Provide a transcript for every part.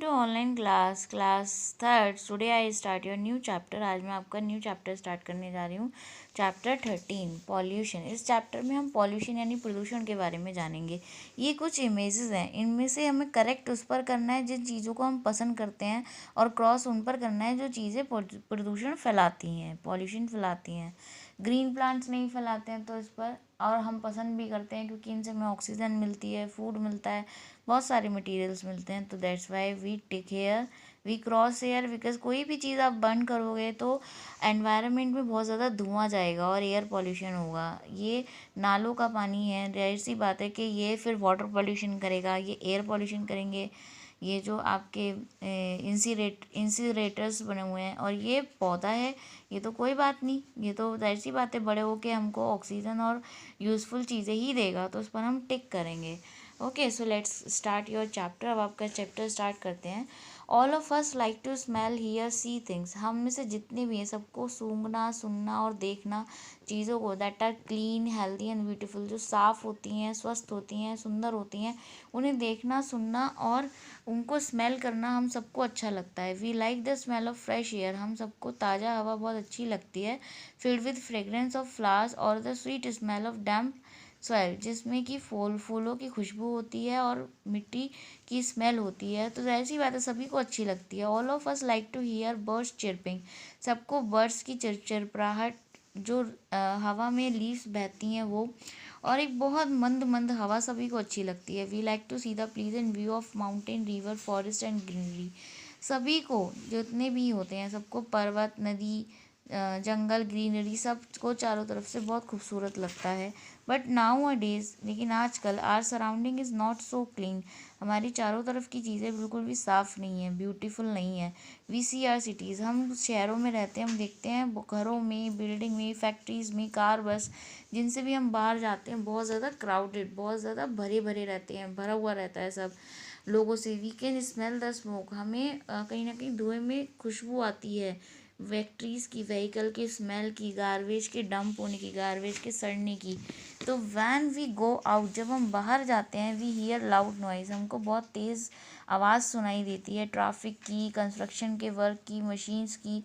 To online class third. Today I start your new chapter. आज मैं आपका new chapter start करने जा रही हूँ, चैप्टर 13 पॉल्यूशन। इस चैप्टर में हम पॉल्यूशन यानी प्रदूषण के बारे में जानेंगे। ये कुछ इमेजेस हैं, इनमें से हमें करेक्ट उस पर करना है जिन चीज़ों को हम पसंद करते हैं, और क्रॉस उन पर करना है जो चीज़ें प्रदूषण फैलाती हैं, पॉल्यूशन फैलाती हैं। ग्रीन प्लांट्स नहीं फैलाते हैं तो इस पर, और हम पसंद भी करते हैं क्योंकि इनसे हमें ऑक्सीजन मिलती है, फूड मिलता है, बहुत सारे मटेरियल्स मिलते हैं। तो that's why we take air, we cross air, because कोई भी चीज़ आप बर्न करोगे तो एनवायरनमेंट में बहुत ज़्यादा धुआं जाएगा और एयर पॉल्यूशन होगा। ये नालों का पानी है, जाहिर सी बात है कि ये फिर वाटर पॉल्यूशन करेगा, ये एयर पॉल्यूशन करेंगे। ये जो आपके इंसिनरेटर्स बने हुए हैं, और ये पौधा है, ये तो कोई बात नहीं, ये तो जाहिर सी बात है बड़े होके हमको ऑक्सीजन और यूज़फुल चीज़ें ही देगा, तो उस पर हम टिक करेंगे। Okay, so let's start your chapter. अब आपका चैप्टर स्टार्ट करते हैं। All of us like to smell hear see things. हम में से जितने भी हैं सबको सूंघना, सुनना और देखना चीज़ों को, that are clean, healthy and beautiful, जो साफ़ होती हैं, स्वस्थ होती हैं, सुंदर होती हैं, उन्हें देखना, सुनना और उनको स्मेल करना हम सबको अच्छा लगता है। We like the smell of fresh air. हम सबको ताज़ा हवा बहुत अच्छी लगती है, filled with fragrance of flowers और the sweet smell of damp soil, जिसमें कि फूलों की खुशबू होती है और मिट्टी की स्मेल होती है। तो ऐसी बात है सभी को अच्छी लगती है। All of us like to hear birds chirping. सबको बर्ड्स की चिरचिराहट, जो हवा में लीव्स बहती हैं वो, और एक बहुत मंद मंद हवा सभी को अच्छी लगती है। We like to see the pleasant view of mountain, river, forest and greenery. सभी को, जितने भी होते हैं, सबको पर्वत, नदी, जंगल, ग्रीनरी, सब को चारों तरफ से बहुत खूबसूरत लगता है। बट नाउ अ डेज, लेकिन आजकल, our surrounding is not so clean. हमारी चारों तरफ की चीज़ें बिल्कुल भी साफ़ नहीं है, ब्यूटीफुल नहीं है। वी सी आर सिटीज़, हम शहरों में रहते हैं, हम देखते हैं घरों में, बिल्डिंग में, फैक्ट्रीज़ में, कार, बस, जिनसे भी हम बाहर जाते हैं, बहुत ज़्यादा क्राउडेड, बहुत ज़्यादा भरे भरे रहते हैं, भरा हुआ रहता है सब लोगों से। We can smell the smoke. हमें कहीं ना कहीं धुएं में खुशबू आती है, फैक्ट्रीज़ की, व्हीकल की स्मेल की, गार्बेज के डंप होने की, गार्बेज के सड़ने की। तो वैन वी गो आउट, जब हम बाहर जाते हैं, वी हियर लाउड नॉइज़, हमको बहुत तेज़ आवाज़ सुनाई देती है, ट्रैफिक की, कंस्ट्रक्शन के वर्क की, मशीन्स की,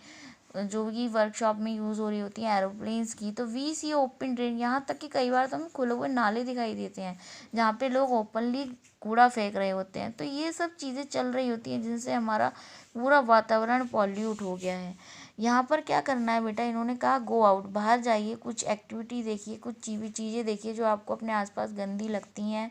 जो भी वर्कशॉप में यूज़ हो रही होती हैं, एरोप्लेन्स की। तो वी सी ओपन ड्रेन, यहाँ तक कि कई बार तो हमें खुले हुए नाले दिखाई देते हैं जहाँ पे लोग ओपनली कूड़ा फेंक रहे होते हैं। तो ये सब चीज़ें चल रही होती हैं जिनसे हमारा पूरा वातावरण पॉल्यूट हो गया है। यहाँ पर क्या करना है बेटा, इन्होंने कहा गो आउट, बाहर जाइए, कुछ एक्टिविटी देखिए, कुछ चीज़ें देखिए जो आपको अपने आसपास गंदी लगती हैं,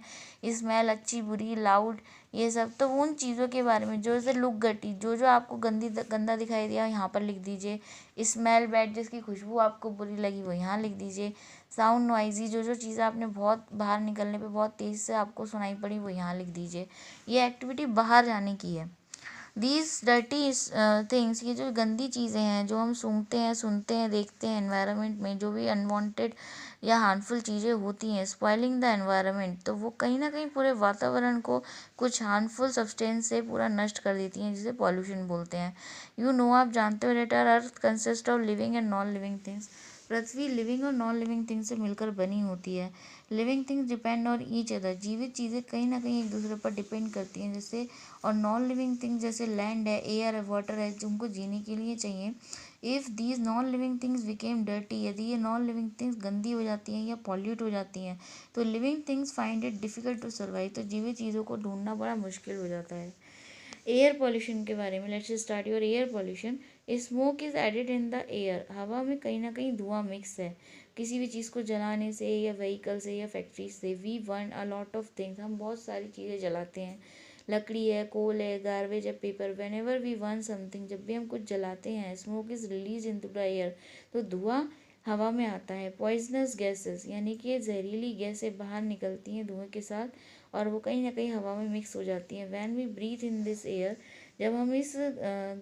स्मेल, अच्छी बुरी, लाउड, ये सब। तो उन चीज़ों के बारे में, जो जैसे लुक गटी, जो जो आपको गंदा दिखाई दिया यहाँ पर लिख दीजिए। स्मेल बैड, जिसकी खुशबू आपको बुरी लगी वो यहाँ लिख दीजिए। साउंड नॉइजी, जो जो चीज़ें आपने बहुत बाहर निकलने पे बहुत तेज़ से आपको सुनाई पड़ी वो यहाँ लिख दीजिए। ये एक्टिविटी बाहर जाने की है। दीज डर्टी थिंग्स, ये जो गंदी चीज़ें हैं, जो हम सूंघते हैं, सुनते हैं, देखते हैं एनवायरनमेंट में, जो भी अनवांटेड या हार्मफुल चीज़ें होती हैं, स्पॉइलिंग द एनवायरनमेंट, तो वो कहीं ना कहीं पूरे वातावरण को कुछ हार्मफुल सब्सटेंस से पूरा नष्ट कर देती हैं, जिसे पॉल्यूशन बोलते हैं। आप जानते हो that our earth consist of living and non living things. पृथ्वी लिविंग और नॉन लिविंग थिंग्स से मिलकर बनी होती है। Living things depend on each other. जीवित चीज़ें कहीं ना कहीं एक दूसरे पर डिपेंड करती हैं, जैसे, और नॉन लिविंग थिंग्स जैसे लैंड है, एयर है, वाटर है, जो उनको जीने के लिए चाहिए। If these non living things became dirty, यदि ये नॉन लिविंग थिंग्स गंदी हो जाती हैं या पॉल्यूट हो जाती हैं, तो living things find it difficult to survive, तो जीवित चीज़ों को ढूंढना बड़ा मुश्किल हो जाता है। एयर पॉल्यूशन के बारे में, let's start your air pollution. Smoke is added in the air. हवा में कहीं ना कहीं धुआं मिक्स है, किसी भी चीज़ को जलाने से, या व्हीकल से, या फैक्ट्री से। We burn a lot of things, हम बहुत सारी चीज़ें जलाते हैं, लकड़ी है, कोल है, गार्बेज है, paper. Whenever we burn something, जब भी हम कुछ जलाते हैं, smoke is release into the air, तो धुआं हवा में आता है। पॉइजनस गैसेस, यानी कि जहरीली गैसें बाहर निकलती हैं धुएं के साथ, और वो कहीं ना कहीं हवा में मिक्स हो जाती हैं। When we breathe in this air, जब हम इस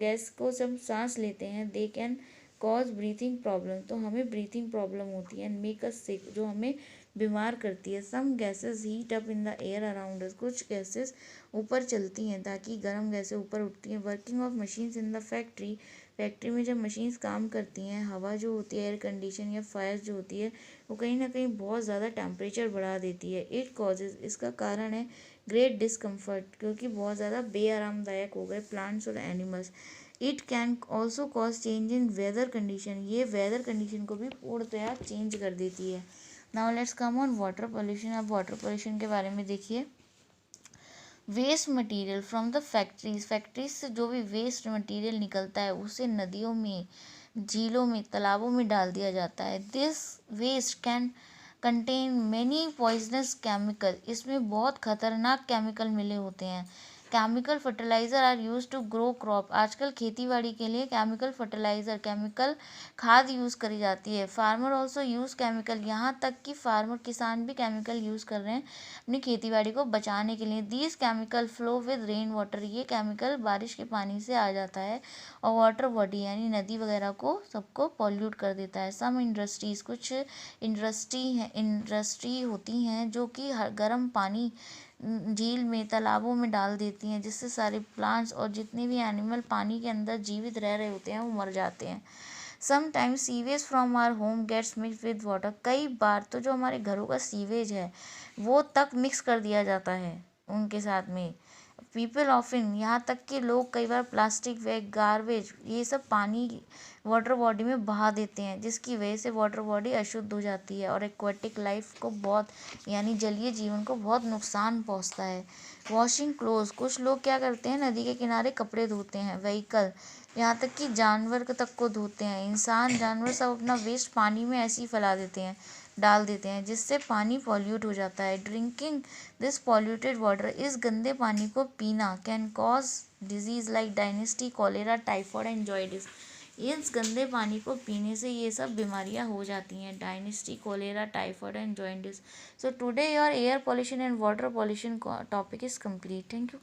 गैस को जब सांस लेते हैं, they can cause breathing problem, तो हमें ब्रीथिंग प्रॉब्लम होती है, एंड मेक अस सिक, जो हमें बीमार करती है। Some gases heat up in the air around us, कुछ गैसेस ऊपर चलती हैं ताकि गर्म गैसें ऊपर उठती हैं। Working of machines in the factory, factory में जब मशीन्स काम करती हैं, हवा जो होती है, एयर कंडीशन या फायर जो होती है, वो कहीं ना कहीं बहुत ज़्यादा टेम्परेचर बढ़ा देती है। इट कॉजेज, इसका कारण है ग्रेट डिस्कम्फर्ट, क्योंकि बहुत ज़्यादा बेआरामदायक हो गए प्लांट्स और animals. It can also cause change in weather condition, ये वेदर कंडीशन को भी पूर्णतया चेंज कर देती है। Now let's come on water pollution. अब वाटर पोल्यूशन के बारे में देखिए। Waste material from the factories से जो भी वेस्ट मटेरियल निकलता है उसे नदियों में, झीलों में, तालाबों में डाल दिया जाता है। This waste can contain many poisonous chemical, इसमें बहुत खतरनाक केमिकल मिले होते हैं। Chemical fertilizer are use to grow crop, आजकल खेती बाड़ी के लिए केमिकल फर्टिलाइज़र, केमिकल खाद यूज़ करी जाती है। फार्मर ऑल्सो यूज़ केमिकल, यहाँ तक कि फार्मर किसान भी केमिकल यूज़ कर रहे हैं अपनी खेती बाड़ी को बचाने के लिए। These chemical flow with rain water, ये केमिकल बारिश के पानी से आ जाता है और वाटर बॉडी यानी नदी वगैरह को सबको पॉल्यूट कर देता है। सम इंडस्ट्रीज़, कुछ इंडस्ट्री होती हैं जो कि गर्म पानी झील में, तालाबों में डाल देती हैं, जिससे सारे प्लांट्स और जितने भी एनिमल पानी के अंदर जीवित रह रहे होते हैं वो मर जाते हैं। Sometimes sewage from our home gets mix with water, कई बार तो जो हमारे घरों का सीवेज है वो तक मिक्स कर दिया जाता है उनके साथ में। पीपल ऑफन, यहाँ तक कि लोग कई बार प्लास्टिक वेग, गार्बेज, ये सब पानी वाटर बॉडी में बहा देते हैं, जिसकी वजह से वाटर बॉडी अशुद्ध हो जाती है और एक्वेटिक लाइफ को बहुत, यानी जलीय जीवन को बहुत नुकसान पहुंचता है। वॉशिंग क्लोथ्स, कुछ लोग क्या करते हैं नदी के किनारे कपड़े धोते हैं। व्हीकल, यहाँ तक कि जानवर तक को धोते हैं। इंसान, जानवर सब अपना वेस्ट पानी में ऐसे ही फैला देते हैं, डाल देते हैं, जिससे पानी पॉल्यूट हो जाता है। ड्रिंकिंग दिस पॉल्यूटेड वाटर, इस गंदे पानी को पीना can cause disease like dynasty, cholera, typhoid and jaundice, इस गंदे पानी को पीने से ये सब बीमारियां हो जाती हैं, dynasty, cholera, typhoid and jaundice. So today your air pollution and water pollution topic is complete. Thank you.